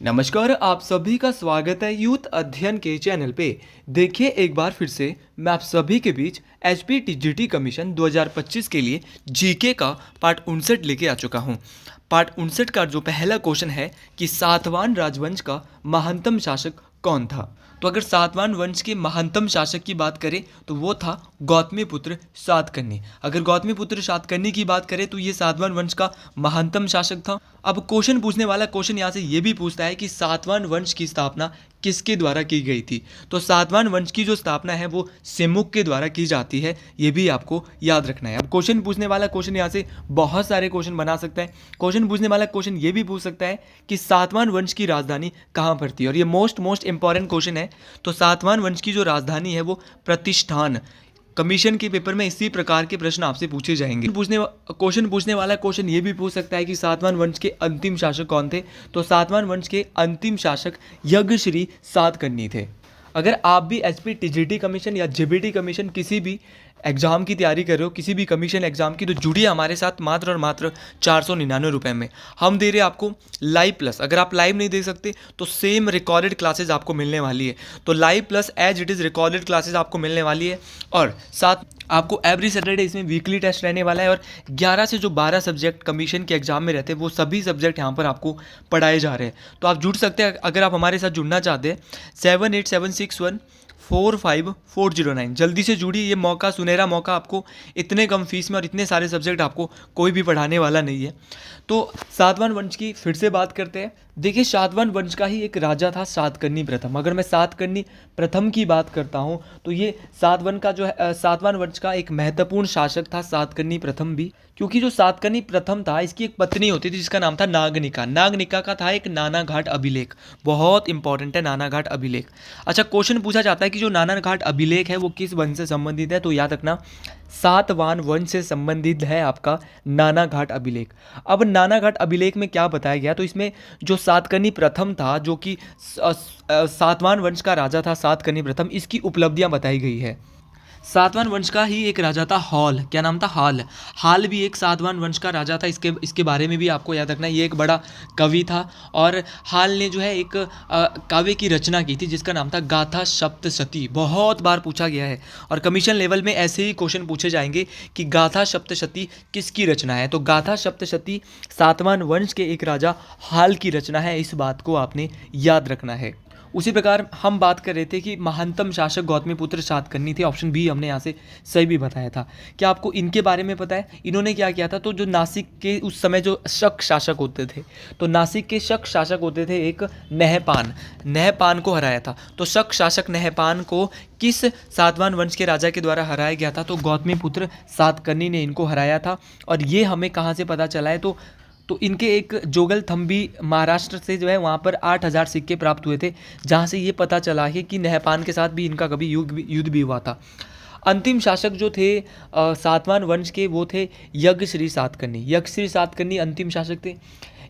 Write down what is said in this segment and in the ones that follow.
नमस्कार, आप सभी का स्वागत है यूथ अध्ययन के चैनल पे। देखिए एक बार फिर से मैं आप सभी के बीच एचपीटीजीटी कमीशन 2025 के लिए जीके का पार्ट 59 लेके आ चुका हूँ। पार्ट 59 का जो पहला क्वेश्चन है कि सातवान राजवंश का महानतम शासक कौन था। तो अगर सातवान वंश के महानतम शासक की बात करें तो वो था गौतमीपुत्र सातकर्णी। अगर गौतमीपुत्र सातकर्णी की बात करें तो ये सातवान वंश का महानतम शासक था। अब क्वेश्चन पूछने वाला क्वेश्चन यहाँ से ये भी पूछता है कि सातवान वंश की स्थापना किसके द्वारा की गई थी। तो सातवान वंश की जो स्थापना है वो सिमुक के द्वारा की जाती है, ये भी आपको याद रखना है। अब क्वेश्चन पूछने वाला क्वेश्चन यहाँ से बहुत सारे क्वेश्चन बना सकता है। क्वेश्चन पूछने वाला क्वेश्चन ये भी पूछ सकता है कि सातवान वंश की राजधानी कहाँ पर थी, और ये मोस्ट इंपॉर्टेंट क्वेश्चन है। तो सातवान वंश की जो राजधानी है वो प्रतिष्ठान। कमीशन के पेपर में इसी प्रकार के प्रश्न आपसे पूछे जाएंगे। क्वेश्चन पूछने वाला क्वेश्चन ये भी पूछ सकता है कि सातवान वंश के अंतिम शासक कौन थे। तो सातवान वंश के अंतिम शासक यज्ञश्री सातकर्णी थे। अगर आप भी एचपीटीजीटी कमीशन या जेबीटी कमीशन किसी भी एग्ज़ाम की तैयारी कर रहे हो, किसी भी कमीशन एग्ज़ाम की, तो जुड़िए हमारे साथ मात्र और मात्र 499 में। हम दे रहे हैं आपको लाइव प्लस। अगर आप लाइव नहीं दे सकते तो सेम रिकॉर्डेड क्लासेज आपको मिलने वाली है। तो live plus as it is recorded classes आपको मिलने वाली है, और साथ आपको एवरी सैटरडे इसमें वीकली टेस्ट रहने वाला है। और 11 से जो 12 सब्जेक्ट कमीशन के एग्जाम में रहते हैं वो सभी सब्जेक्ट यहाँ पर आपको पढ़ाए जा रहे हैं। तो आप जुड़ सकते हैं अगर आप हमारे साथ जुड़ना चाहते हैं। 7876145409 जल्दी से जुड़िए। ये मौका, सुनहरा मौका, आपको इतने कम फीस में और इतने सारे सब्जेक्ट आपको कोई भी पढ़ाने वाला नहीं है। तो सातवान वंश की फिर से बात करते हैं। देखिए, सातवान वंश का ही एक राजा था सातकर्णी प्रथम। अगर मैं सातकर्णी प्रथम की बात करता हूँ तो ये सातवान वंश का एक महत्वपूर्ण शासक था सातकर्णी प्रथम भी, क्योंकि जो सातकर्णी प्रथम था इसकी एक पत्नी होती थी जिसका नाम था नागनिका। नागनिका का था एक नानाघाट अभिलेख। बहुत इंपॉर्टेंट है नानाघाट अभिलेख। अच्छा, क्वेश्चन पूछा जाता है कि जो नानाघाट अभिलेख है वो किस वंश से संबंधित है। तो याद रखना, सातवान वंश से संबंधित है आपका नानाघाट अभिलेख। अब नानाघाट अभिलेख में क्या बताया गया, तो इसमें जो सातकर्णी प्रथम था, जो कि सातवान वंश का राजा था सातकर्णी प्रथम, इसकी उपलब्धियां बताई गई है। सातवान वंश का ही एक राजा था हॉल। क्या नाम था? हाल। हाल भी एक सातवान वंश का राजा था। इसके बारे में भी आपको याद रखना है। ये एक बड़ा कवि था, और हाल ने जो है एक काव्य की रचना की थी जिसका नाम था गाथा सप्तशती। बहुत बार पूछा गया है, और कमीशन लेवल में ऐसे ही क्वेश्चन पूछे जाएंगे कि गाथा सप्तशती किसकी रचना है। तो गाथा सप्तशती सातवान वंश के एक राजा हाल की रचना है। इस बात को आपने याद रखना है। उसी प्रकार हम बात कर रहे थे कि महानतम शासक गौतमीपुत्र सातकर्णी थे। ऑप्शन बी हमने यहाँ से सही भी बताया था। क्या आपको इनके बारे में पता है इन्होंने क्या किया था? तो जो नासिक के उस समय जो शक शासक होते थे, तो नासिक के शक शासक होते थे एक नहपान को हराया था। तो शक शासक नहपान को किस सातवान वंश के राजा के द्वारा हराया गया था? तो गौतमीपुत्र सातकर्णी ने इनको हराया था। और ये हमें कहाँ से पता चला है? तो इनके एक जोगल थम्बी महाराष्ट्र से जो है वहाँ पर 8,000 सिक्के प्राप्त हुए थे, जहाँ से ये पता चला है कि नहपान के साथ भी इनका कभी युद्ध भी हुआ था। अंतिम शासक जो थे सातवान वंश के, वो थे यज्ञश्री सातकर्णी। यज्ञश्री सातकर्णी अंतिम शासक थे।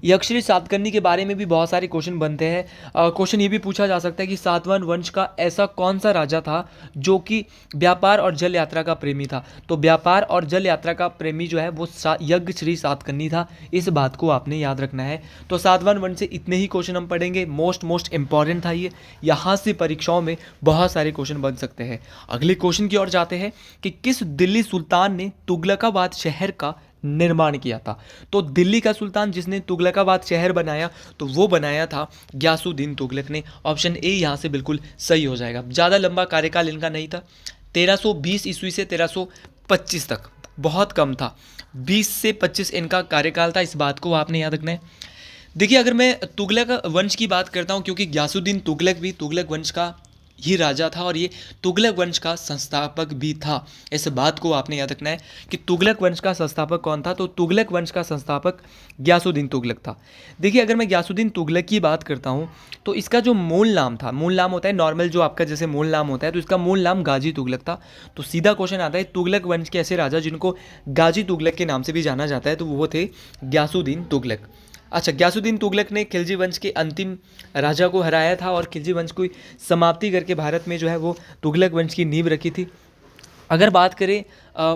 यक्षश्री सातकर्णी के बारे में भी बहुत सारे क्वेश्चन बनते हैं। क्वेश्चन ये भी पूछा जा सकता है कि सातवान वंश का ऐसा कौन सा राजा था जो कि व्यापार और जल यात्रा का प्रेमी था। तो व्यापार और जल यात्रा का प्रेमी जो है वो यज्ञश्री सातकर्णी था। इस बात को आपने याद रखना है। तो सातवान वंश से इतने ही क्वेश्चन हम पढ़ेंगे। मोस्ट इंपॉर्टेंट था ये। यहाँ से परीक्षाओं में बहुत सारे क्वेश्चन बन सकते हैं। अगले क्वेश्चन की ओर जाते हैं कि किस दिल्ली सुल्तान ने तुगलकाबाद शहर का निर्माण किया था। तो दिल्ली का सुल्तान जिसने तुगलकाबाद शहर बनाया, तो वो बनाया था ग्यासुद्दीन तुगलक ने। ऑप्शन ए यहाँ से बिल्कुल सही हो जाएगा। ज़्यादा लंबा कार्यकाल इनका नहीं था। 1320 ईस्वी से 1325 तक, बहुत कम था। 20 से 25 इनका कार्यकाल था। इस बात को आपने याद रखना है। देखिए, अगर मैं तुगलक वंश की बात करता हूँ, क्योंकि ग्यासुद्दीन तुगलक भी तुगलक वंश का ही राजा था और ये तुगलक वंश का संस्थापक भी था। इस बात को आपने याद रखना है कि तुगलक वंश का संस्थापक कौन था। तो तुगलक वंश का संस्थापक ग्यासुद्दीन तुगलक था। देखिए, अगर मैं ग्यासुद्दीन तुगलक की बात करता हूँ तो इसका जो मूल नाम था, मूल नाम होता है नॉर्मल जो आपका जैसे मूल नाम होता है, तो इसका मूल नाम गाजी तुगलक था। तो सीधा क्वेश्चन आता है तुगलक वंश के ऐसे राजा जिनको गाजी तुगलक के नाम से भी जाना जाता है, तो वो थे ग्यासुद्दीन तुगलक। अच्छा, ग्यासुद्दीन तुगलक ने खिलजी वंश के अंतिम राजा को हराया था और खिलजी वंश की समाप्ति करके भारत में जो है वो तुगलक वंश की नींव रखी थी। अगर बात करें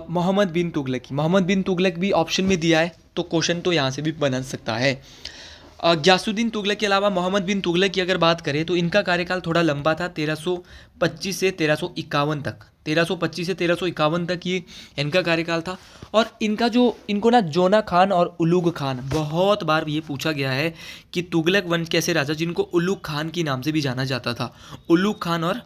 मोहम्मद बिन तुगलक की, मोहम्मद बिन तुगलक भी ऑप्शन में दिया है, तो क्वेश्चन तो यहाँ से भी बन सकता है। गयासुद्दीन तुगलक के अलावा मोहम्मद बिन तुगलक की अगर बात करें तो इनका कार्यकाल थोड़ा लंबा था, 1325 से 1351 तक, 1325 से 1351 तक ये इनका कार्यकाल था। और इनको ना जोना खान और उलुग खान, बहुत बार ये पूछा गया है कि तुगलक वंश के ऐसे राजा जिनको उलुग खान के नाम से भी जाना जाता था, उलुग खान और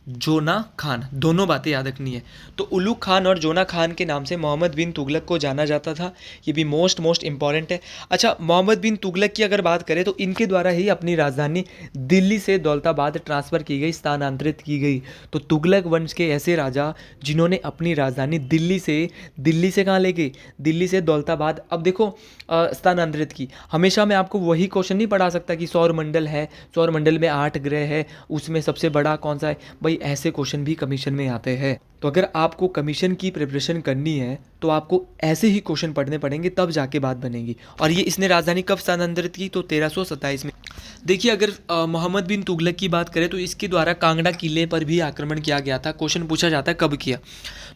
जोना खान, दोनों बातें याद रखनी है। तो उलुग खान और जोना खान के नाम से मोहम्मद बिन तुगलक को जाना जाता था, ये भी मोस्ट इंपॉर्टेंट है। अच्छा, मोहम्मद बिन तुगलक की अगर बात करें तो इनके द्वारा ही अपनी राजधानी दिल्ली से दौलताबाद ट्रांसफ़र की गई, स्थानांतरित की गई। तो तुगलक वंश के ऐसे राजा जिन्होंने अपनी राजधानी दिल्ली से कहाँ ले गए, दिल्ली से दौलताबाद, अब देखो स्थानांतरित की। हमेशा मैं आपको वही क्वेश्चन नहीं पढ़ा सकता कि सौर मंडल है, सौर मंडल में 8 ग्रह है, उसमें सबसे बड़ा कौन सा है भाई, ऐसे क्वेश्चन भी कमीशन में आते हैं। तो अगर आपको कमीशन की प्रिपरेशन करनी है तो आपको ऐसे ही क्वेश्चन पढ़ने पड़ेंगे, तब जाके बात बनेगी। और ये इसने राजधानी कब स्थानांतरित की, तो 1327 में। देखिए, अगर मोहम्मद बिन तुगलक की बात करें तो इसके द्वारा कांगड़ा किले पर भी आक्रमण किया गया था। क्वेश्चन पूछा जाता है कब किया,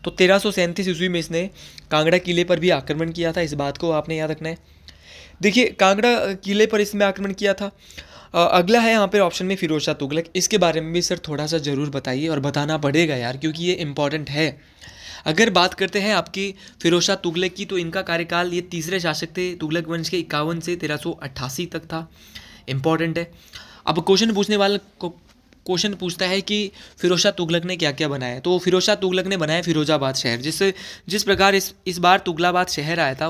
तो 1337 ईस्वी में इसने कांगड़ा किले पर भी आक्रमण किया था, इस बात को आपने याद रखना है। देखिए, कांगड़ा किले पर इसमें आक्रमण किया था। अगला है यहाँ पे ऑप्शन में फिरोज शाह तुगलक, इसके बारे में भी सर थोड़ा सा ज़रूर बताइए, और बताना पड़ेगा यार, क्योंकि ये इंपॉर्टेंट है। अगर बात करते हैं आपकी फिरोज शाह तुगलक की, तो इनका कार्यकाल, ये तीसरे शासक थे तुगलक वंश के, 51 से 1388 तक था, इंपॉर्टेंट है। अब क्वेश्चन पूछने वाला को क्वेश्चन पूछता है कि फिरोज शाह तुगलक ने क्या क्या बनाया, तो फिरोज शाह तुगलक ने बनाया फिरोजाबाद शहर, जिस प्रकार इस बार तुगलाबाद शहर आया था,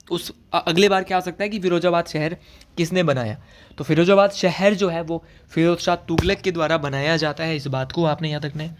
उस अगले बार क्या आ सकता है कि फिरोजाबाद शहर किसने बनाया, तो फिरोजाबाद शहर जो है वो फिरोज शाह तुगलक के द्वारा बनाया जाता है, इस बात को आपने याद रखना है।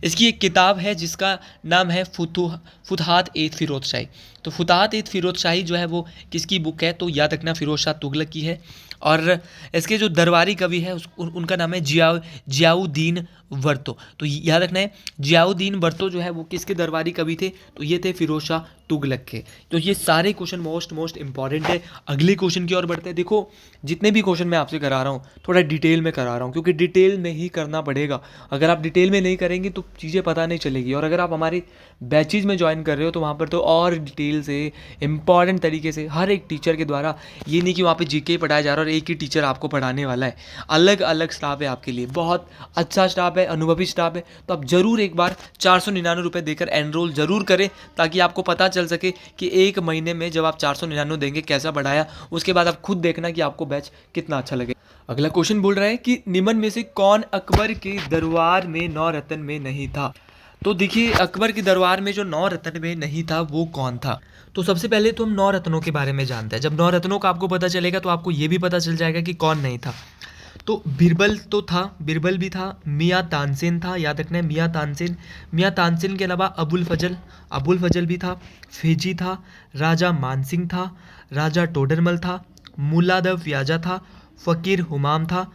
इसकी एक किताब है जिसका नाम है फुतहात ए फिरोज शाही। तो फुतहात ए फिरोज शाही जो है वो किसकी बुक है, तो याद रखना फिरोज शाह तुगलक की है। और इसके जो दरबारी कवि है उनका नाम है जियाउद्दीन वर्तो। तो याद रखना है, जियाउद्दीन वर्तो जो है वो किसके दरबारी कवि थे, तो ये थे फिरोज शाह तुगलक के। तो ये सारे क्वेश्चन मोस्ट इंपॉर्टेंट है। अगले क्वेश्चन की ओर बढ़ते हैं। देखो, जितने भी क्वेश्चन मैं आपसे करा रहा हूँ थोड़ा डिटेल में करा रहा हूँ, क्योंकि डिटेल में ही करना पड़ेगा। अगर आप डिटेल में नहीं करेंगे तो चीज़ें पता नहीं चलेगी। और अगर आप हमारी बैचेज में ज्वाइन कर रहे हो तो वहाँ पर तो और डिटेल से, इंपॉर्टेंट तरीके से, हर एक टीचर के द्वारा, ये नहीं कि वहाँ पे जीके पढ़ाया जा रहा है और एक ही टीचर आपको पढ़ाने वाला है। अलग अलग स्टाफ है आपके लिए, बहुत अच्छा स्टाफ है, अनुभवी स्टाफ है। तो आप ज़रूर एक बार 499 रुपये देकर एनरोल ज़रूर करें, ताकि आपको पता चल सके कि एक महीने में जब आप 499 देंगे कैसा पढ़ाया, उसके बाद आप खुद देखना कि आपको बैच कितना अच्छा लगे। अगला क्वेश्चन बोल रहा है कि निम्न में से कौन अकबर के दरबार में 9 रत्न में नहीं था। तो देखिए, अकबर के दरबार में जो 9 रत्न में नहीं था वो कौन था। तो सबसे पहले तो हम 9 रत्नों के बारे में जानते हैं। जब 9 रत्नों का आपको पता चलेगा तो आपको ये भी पता चल जाएगा कि कौन नहीं था। तो बीरबल तो था, बीरबल भी था, मियाँ तानसेन था, याद रखना है मियाँ तानसेन के अलावा अबुल फजल भी था, फेजी था, राजा मानसिंह था, राजा टोडरमल था, मुल्ला द व्याजा था, फ़कीर हुमाम था,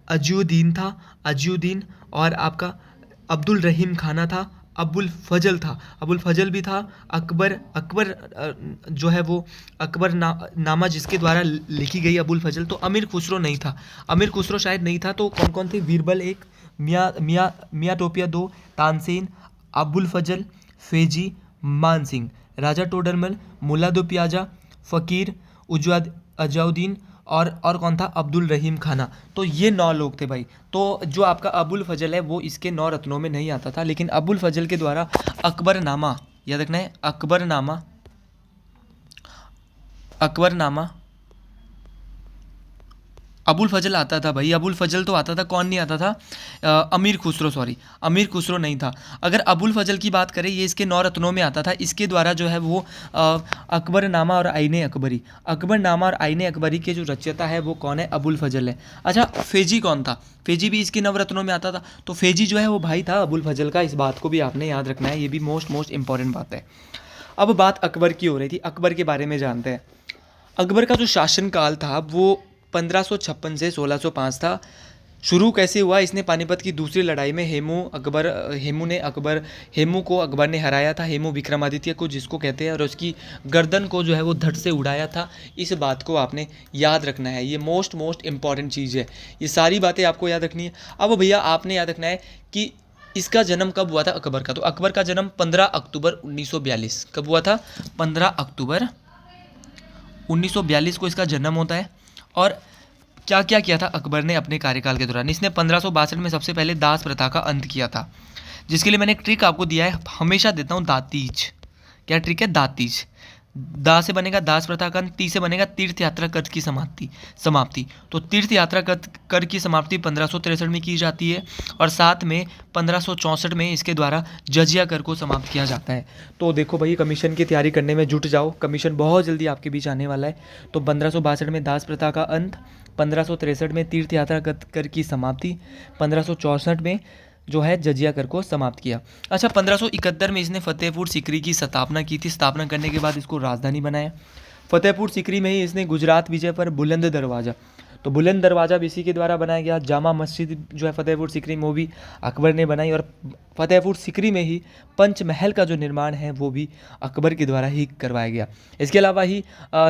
अजयुद्दीन और आपका अब्दुल रहीम खाना था, अबुल फजल भी था। अकबर जो है वो नामा जिसके द्वारा लिखी गई अबुल फजल। तो अमीर खुसरो नहीं था, अमीर खुसरो शायद नहीं था। तो कौन कौन थे, बीरबल एक, मियाँ टोपिया दो, तानसेन, अबुल फजल, फेजी, मानसिंह, राजा टोडरमल, मुल्ला दो प्याजा, फ़कीर, अजाउद्दीन और कौन था, अब्दुल रहीम खाना। तो ये 9 लोग थे भाई। तो जो आपका अबुल फजल है वो इसके 9 रत्नों में नहीं आता था, लेकिन अबुल फजल के द्वारा अकबरनामा, याद रखना है, अकबरनामा अबुल फजल आता था भाई, अबुल फजल तो आता था, कौन नहीं आता था, अमीर खुसरो नहीं था। अगर अबुल फजल की बात करें, ये इसके 9 रत्नों में आता था। इसके द्वारा जो है वो अकबरनामा और आईने अकबरी के जो रचयिता है वो कौन है, अबुल फजल है। अच्छा, फेजी कौन था, फेजी भी इसके 9 रत्नों में आता था। तो फेजी जो है वो भाई था अबुल फजल का, इस बात को भी आपने याद रखना है, ये भी मोस्ट इंपॉर्टेंट बात है। अब बात अकबर की हो रही थी, अकबर के बारे में जानते हैं। अकबर का जो शासनकाल था वो 1556 से 1605 था। शुरू कैसे हुआ, इसने पानीपत की दूसरी लड़ाई में हेमू को अकबर ने हराया था, हेमू विक्रमादित्य को जिसको कहते हैं, और उसकी गर्दन को जो है वो धड़ से उड़ाया था। इस बात को आपने याद रखना है, ये मोस्ट इंपॉर्टेंट चीज़ है, ये सारी बातें आपको याद रखनी है। अब भैया आपने याद रखना है कि इसका जन्म कब हुआ था अकबर का। तो अकबर का जन्म 15 अक्टूबर 1942 कब हुआ था, 15 अक्टूबर 1942 को इसका जन्म होता है। और क्या क्या किया था अकबर ने अपने कार्यकाल के दौरान? इसने 1562 में सबसे पहले दास प्रथा का अंत किया था, जिसके लिए मैंने एक ट्रिक आपको दिया है, हमेशा देता हूँ, दातीज। क्या ट्रिक है? दातीज। दा से बनेगा दास प्रथा का अंत, ती से बनेगा तीर्थ यात्रा कर की समाप्ति। तो तीर्थ यात्रा कर की समाप्ति 1563 में की जाती है और साथ में 1564 में इसके द्वारा जजिया कर को समाप्त किया जाता है। तो देखो भाई, कमीशन की तैयारी करने में जुट जाओ, कमीशन बहुत जल्दी आपके बीच आने वाला है। तो 1562 में दास प्रथा का अंत, 1563 में तीर्थ यात्रा कर की समाप्ति, 1564 में जो है जजिया कर को समाप्त किया। अच्छा, 1571 में इसने फतेहपुर सीकरी की स्थापना की थी। स्थापना करने के बाद इसको राजधानी बनाया। फतेहपुर सीकरी में ही इसने गुजरात विजय पर बुलंद दरवाज़ा, तो बुलंद दरवाज़ा भी इसी के द्वारा बनाया गया। जामा मस्जिद जो है फतेहपुर सीकरी में, वो भी अकबर ने बनाई। और फतेहपुर सीकरी में ही पंचमहल का जो निर्माण है वो भी अकबर के द्वारा ही करवाया गया। इसके अलावा ही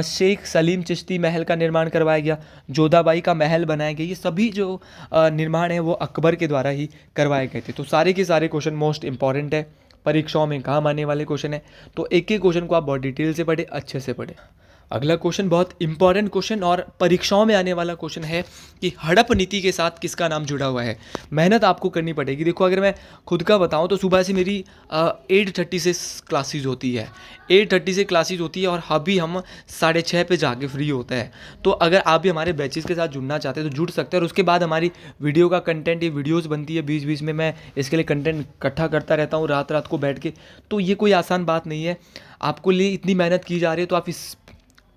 शेख सलीम चिश्ती महल का निर्माण करवाया गया, जोधाबाई का महल बनाया गया। ये सभी जो निर्माण है वो अकबर के द्वारा ही करवाए गए थे। तो सारे के सारे क्वेश्चन मोस्ट इंपॉर्टेंट है, परीक्षाओं में काम आने वाले क्वेश्चन है। तो एक एक क्वेश्चन को आप बहुत डिटेल से पढ़े, अच्छे से पढ़े। अगला क्वेश्चन बहुत इंपॉर्टेंट क्वेश्चन और परीक्षाओं में आने वाला क्वेश्चन है कि हड़प नीति के साथ किसका नाम जुड़ा हुआ है। मेहनत आपको करनी पड़ेगी। देखो, अगर मैं खुद का बताऊं तो सुबह से मेरी 8:30 से क्लासेज होती है, 8:30 से क्लासेज होती है और अभी हम 6:30 पे जाके फ्री होता है। तो अगर आप भी हमारे बैचेस के साथ जुड़ना चाहते हैं तो जुड़ सकते हैं। और उसके बाद हमारी वीडियो का कंटेंट, ये वीडियोज़ बनती है, बीच बीच में मैं इसके लिए कंटेंट इकट्ठा करता रहता हूँ रात रात को बैठ के। तो ये कोई आसान बात नहीं है, आपको लिए इतनी मेहनत की जा रही है, तो आप इस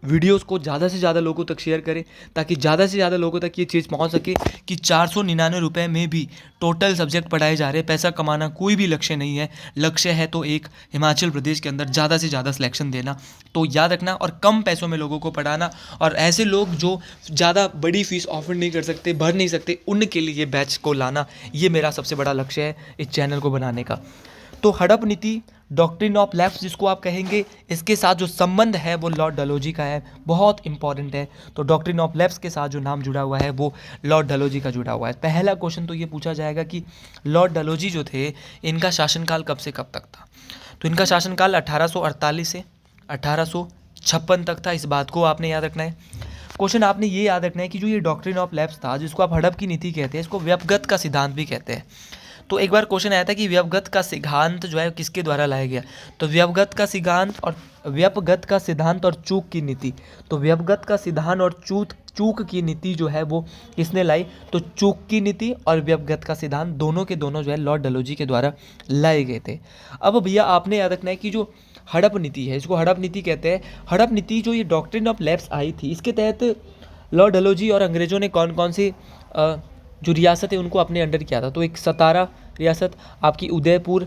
वीडियोस को ज़्यादा से ज़्यादा लोगों तक शेयर करें ताकि ज़्यादा से ज़्यादा लोगों तक ये चीज़ पहुंच सके कि 499 रुपये में भी टोटल सब्जेक्ट पढ़ाए जा रहे हैं। पैसा कमाना कोई भी लक्ष्य नहीं है, लक्ष्य है तो एक हिमाचल प्रदेश के अंदर ज़्यादा से ज़्यादा सिलेक्शन देना। तो याद रखना, और कम पैसों में लोगों को पढ़ाना, और ऐसे लोग जो ज़्यादा बड़ी फीस ऑफर नहीं कर सकते, भर नहीं सकते, उनके लिए ये बैच को लाना, ये मेरा सबसे बड़ा लक्ष्य है इस चैनल को बनाने का। तो हड़प नीति, डॉक्ट्रिन ऑफ लैप्स जिसको आप कहेंगे, इसके साथ जो संबंध है वो लॉर्ड डलहौजी का है, बहुत इंपॉर्टेंट है। तो डॉक्ट्रिन ऑफ लैप्स के साथ जो नाम जुड़ा हुआ है वो लॉर्ड डलहौजी का जुड़ा हुआ है। पहला क्वेश्चन तो ये पूछा जाएगा कि लॉर्ड डलहौजी जो थे, इनका शासनकाल कब से कब तक था? तो इनका शासनकाल 1848 से 1856 तक था। इस बात को आपने याद रखना है। क्वेश्चन आपने ये याद रखना है कि जो ये डॉक्ट्रिन ऑफ लैप्स था, जिसको आप हड़प की नीति कहते हैं, इसको व्यपगत का सिद्धांत भी कहते हैं। तो एक बार क्वेश्चन आया था कि व्यपगत का सिद्धांत जो है किसके द्वारा लाया गया? तो व्यपगत का सिद्धांत और चूक की नीति। तो व्यपगत का सिद्धांत और चूक की नीति जो है वो किसने लाई? तो चूक की नीति और व्यपगत का सिद्धांत दोनों के दोनों जो है लॉर्ड डलहौजी के द्वारा लाए गए थे। अब भैया आपने याद रखना है कि जो हड़प नीति है, इसको हड़प नीति कहते हैं। हड़प नीति जो ये डॉक्ट्रिन ऑफ लैप्स आई थी, इसके तहत लॉर्ड डलहौजी और अंग्रेजों ने कौन कौन से जो रियासत है उनको अपने अंडर किया था। तो एक सतारा रियासत, आपकी उदयपुर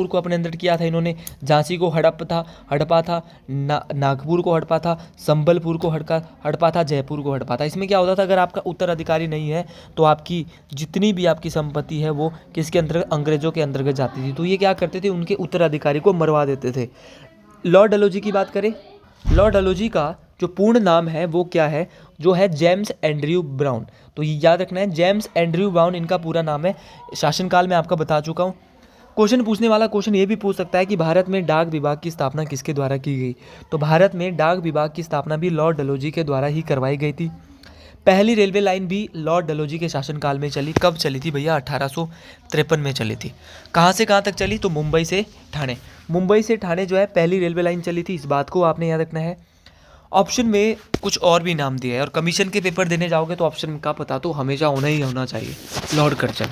को अपने अंदर किया था इन्होंने, झांसी को हड़पा था, नागपुर को हड़पा था, संबलपुर को हड़पा था, जयपुर को हड़पा था। इसमें क्या होता था, अगर आपका उत्तराधिकारी नहीं है तो आपकी जितनी भी आपकी संपत्ति है वो किसके अंतर्गत? अंग्रेजों के अंतर्गत जाती थी। तो ये क्या करते थे, उनके उत्तराधिकारी को मरवा देते थे। लॉर्ड डलहौजी की बात करें, लॉर्ड डलहौजी का जो पूर्ण नाम है वो क्या है? जो है जेम्स एंड्रयू ब्राउन। तो ये याद रखना है, जेम्स एंड्रयू ब्राउन इनका पूरा नाम है। शासनकाल में आपका बता चुका हूँ। क्वेश्चन पूछने वाला क्वेश्चन ये भी पूछ सकता है कि भारत में डाक विभाग की स्थापना किसके द्वारा की गई? तो भारत में डाक विभाग की स्थापना भी लॉर्ड डलहौजी के द्वारा ही करवाई गई थी। पहली रेलवे लाइन भी लॉर्ड डलहौजी के शासनकाल में चली। कब चली थी भैया? 1853 में चली थी। कहाँ से कहाँ तक चली? तो मुंबई से ठाणे। मुंबई से ठाणे जो है पहली रेलवे लाइन चली थी। इस बात को आपने याद रखना है। ऑप्शन में कुछ और भी नाम दिया है, और कमीशन के पेपर देने जाओगे तो ऑप्शन का पता तो हमेशा होना ही होना चाहिए। लॉर्ड कर्जन,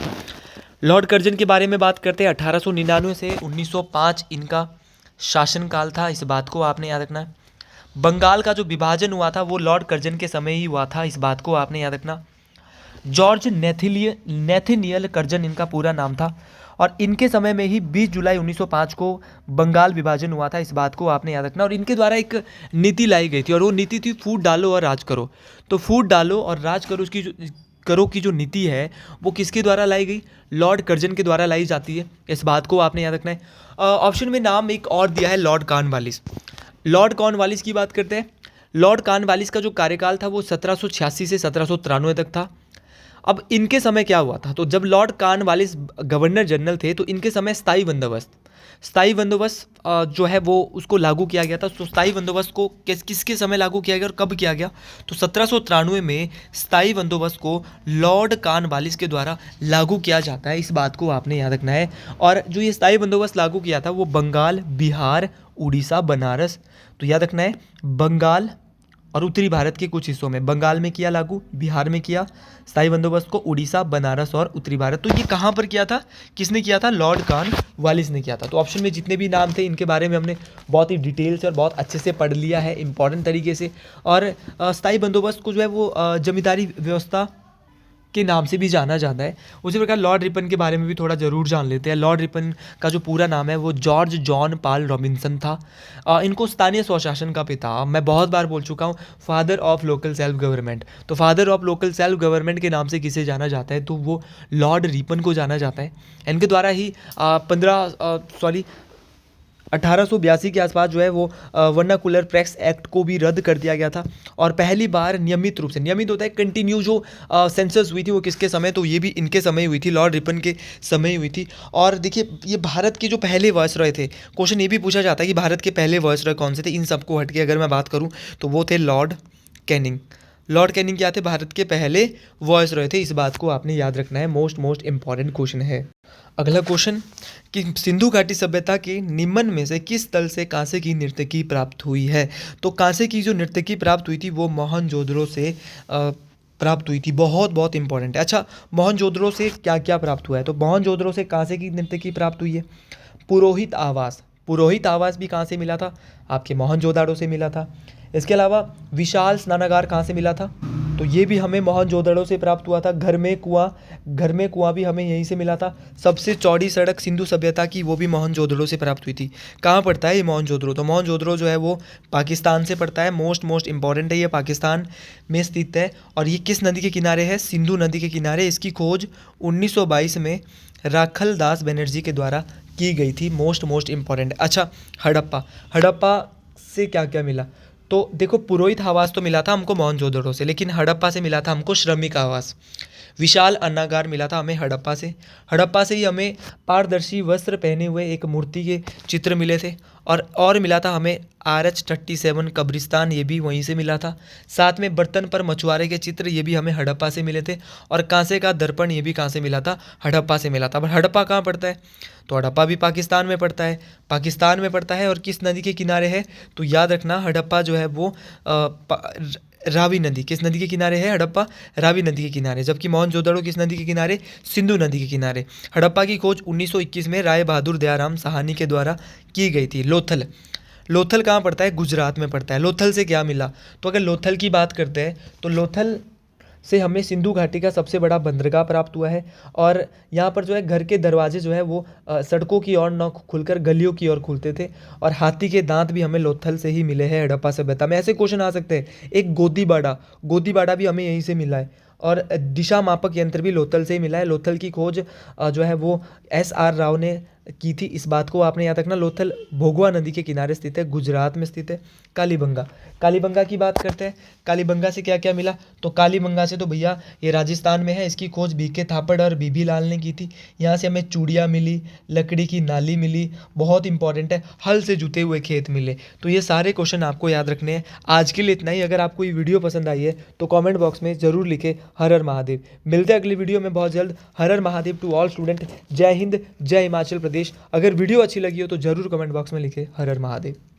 लॉर्ड कर्जन के बारे में बात करते हैं। 1899 से 1905 इनका शासनकाल था। इस बात को आपने याद रखना है। बंगाल का जो विभाजन हुआ था वो लॉर्ड कर्जन के समय ही हुआ था। इस बात को आपने याद रखना। जॉर्ज नेथनियल कर्जन इनका पूरा नाम था, और इनके समय में ही 20 जुलाई 1905 को बंगाल विभाजन हुआ था। इस बात को आपने याद रखना। और इनके द्वारा एक नीति लाई गई थी, और वो नीति थी फूट डालो और राज करो। तो फूट डालो और राज करो की जो नीति है वो किसके द्वारा लाई गई? लॉर्ड कर्जन के द्वारा लाई जाती है। इस बात को आपने याद रखना है। ऑप्शन में नाम एक और दिया है, लॉर्ड कॉर्नवालिस। लॉर्ड कॉर्नवालिस की बात करते हैं। लॉर्ड कॉर्नवालिस का जो कार्यकाल था वो 1786 से 1793 तक था। अब इनके समय क्या हुआ था? तो जब लॉर्ड कॉर्नवालिस गवर्नर जनरल थे तो इनके समय स्थायी बंदोबस्त जो है वो उसको लागू किया गया था। तो स्थायी बंदोबस्त को किसके समय लागू किया गया और कब किया गया? तो 1793 में स्थायी बंदोबस्त को लॉर्ड कॉर्नवालिस के द्वारा लागू किया जाता है, इस बात को आपने याद रखना है। और जो ये स्थायी बंदोबस्त लागू किया था वो बंगाल, बिहार, उड़ीसा, बनारस, तो याद रखना है बंगाल और उत्तरी भारत के कुछ हिस्सों में, बंगाल में किया लागू, बिहार में किया स्थायी बंदोबस्त को, उड़ीसा, बनारस और उत्तरी भारत। तो ये कहाँ पर किया था, किसने किया था? लॉर्ड कॉर्नवालिस ने किया था। तो ऑप्शन में जितने भी नाम थे इनके बारे में हमने बहुत ही डिटेल से और बहुत अच्छे से पढ़ लिया है इंपॉर्टेंट तरीके से। और स्थायी बंदोबस्त को जो है वो जमींदारी व्यवस्था के नाम से भी जाना जाता है। उसी प्रकार लॉर्ड रिपन के बारे में भी थोड़ा ज़रूर जान लेते हैं। लॉर्ड रिपन का जो पूरा नाम है वो जॉर्ज जॉन पाल रॉबिन्सन था। इनको स्थानीय स्वशासन का पिता, मैं बहुत बार बोल चुका हूँ, father of local self government. तो father of local self government के नाम से किसे जाना जाता है? तो वो लॉर्ड रिपन को जाना जाता है। इनके द्वारा ही 1882 के आसपास जो है वो वर्नाकुलर प्रेस एक्ट को भी रद्द कर दिया गया था। और पहली बार नियमित रूप से, नियमित होता है कंटिन्यू, जो सेंसस हुई थी वो किसके समय? तो ये भी इनके समय हुई थी, लॉर्ड रिपन के समय हुई थी। और देखिए ये भारत के जो पहले वायसरॉय थे, क्वेश्चन ये भी पूछा जाता है कि भारत के पहले वायसरॉय कौन से थे। इन सबको हट के अगर मैं बात करूँ तो वो थे लॉर्ड कैनिंग। लॉर्ड कैनिंग क्या थे? भारत के पहले वायसरॉय थे। इस बात को आपने याद रखना है, मोस्ट इंपॉर्टेंट क्वेश्चन है। अगला क्वेश्चन कि सिंधु घाटी सभ्यता के निम्न में से किस तल से कांसे की नर्तकी प्राप्त हुई है? तो कांसे की जो नर्तकी प्राप्त हुई थी वो मोहनजोदड़ो से प्राप्त हुई थी। बहुत इंपॉर्टेंट है। अच्छा, मोहनजोदड़ो से क्या क्या प्राप्त हुआ है? तो मोहनजोदड़ो से कांसे की नर्तकी प्राप्त हुई है। पुरोहित आवास, पुरोहित आवास भी कहाँ से मिला था? आपके मोहनजोदड़ो से मिला था। इसके अलावा विशाल स्नानागार कहाँ से मिला था? तो ये भी हमें मोहनजोदड़ो से प्राप्त हुआ था। घर में कुआं भी हमें यहीं से मिला था। सबसे चौड़ी सड़क सिंधु सभ्यता की वो भी मोहनजोदड़ो से प्राप्त हुई थी। कहाँ पड़ता है ये मोहनजोदड़ो? तो मोहनजोदड़ो जो है वो पाकिस्तान से पड़ता है। मोस्ट इंपॉर्टेंट है, ये पाकिस्तान में स्थित है। और ये किस नदी के किनारे है? सिंधु नदी के किनारे। इसकी खोज 1922 में राखल दास बनर्जी के द्वारा की गई थी। Most important. अच्छा, हड़प्पा से क्या क्या मिला? तो देखो, पुरोहित आवास तो मिला था हमको मोहनजोदड़ो से, लेकिन हड़प्पा से मिला था हमको श्रमिक आवास। विशाल अन्नागार मिला था हमें हड़प्पा से। हड़प्पा से ही हमें पारदर्शी वस्त्र पहने हुए एक मूर्ति के चित्र मिले थे। और मिला था हमें RH-37 कब्रिस्तान, ये भी वहीं से मिला था। साथ में बर्तन पर मछुआरे के चित्र, ये भी हमें हड़प्पा से मिले थे। और कांसे का दर्पण, ये भी कहाँ से मिला था? हड़प्पा से मिला था। पर हड़प्पा कहाँ पड़ता है? तो हड़प्पा भी पाकिस्तान में पड़ता है। और किस नदी के किनारे है? तो याद रखना, हड़प्पा जो है वो रावी नदी, किस नदी के किनारे है हड़प्पा? रावी नदी के किनारे। जबकि मोहनजोदड़ो किस नदी के किनारे? सिंधु नदी के किनारे। हड़प्पा की खोज 1921 में राय बहादुर दयाराम साहनी के द्वारा की गई थी। लोथल कहाँ पड़ता है? गुजरात में पड़ता है। लोथल से क्या मिला? तो अगर लोथल की बात करते हैं तो लोथल से हमें सिंधु घाटी का सबसे बड़ा बंदरगाह प्राप्त हुआ है। और यहाँ पर जो है घर के दरवाजे जो है वो सड़कों की ओर न खुलकर गलियों की ओर खुलते थे। और हाथी के दांत भी हमें लोथल से ही मिले हैं हड़प्पा सभ्यता में। ऐसे क्वेश्चन आ सकते हैं। एक गोदीबाड़ा भी हमें यहीं से मिला है। और दिशा मापक यंत्र भी लोथल से ही मिला है। लोथल की खोज जो है वो SR राव ने की थी। इस बात को आपने याद रखना। लोथल भोगवा नदी के किनारे स्थित है, गुजरात में स्थित है। कालीबंगा की बात करते हैं। कालीबंगा से क्या क्या मिला? तो कालीबंगा से तो भैया ये राजस्थान में है। इसकी खोज BK थापड़ और BB लाल ने की थी। यहाँ से हमें चूड़ियाँ मिली, लकड़ी की नाली मिली, बहुत इंपॉर्टेंट है, हल से जुते हुए खेत मिले। तो ये सारे क्वेश्चन आपको याद रखने हैं। आज के लिए इतना ही। अगर आपको ये वीडियो पसंद आई है तो कॉमेंट बॉक्स में ज़रूर लिखे हर हर महादेव। मिलते हैं अगली वीडियो में बहुत जल्द। हर हर महादेव टू ऑल स्टूडेंट। जय हिंद, जय हिमाचल प्रदेश। अगर वीडियो अच्छी लगी हो तो ज़रूर कमेंट बॉक्स में लिखे हर हर महादेव।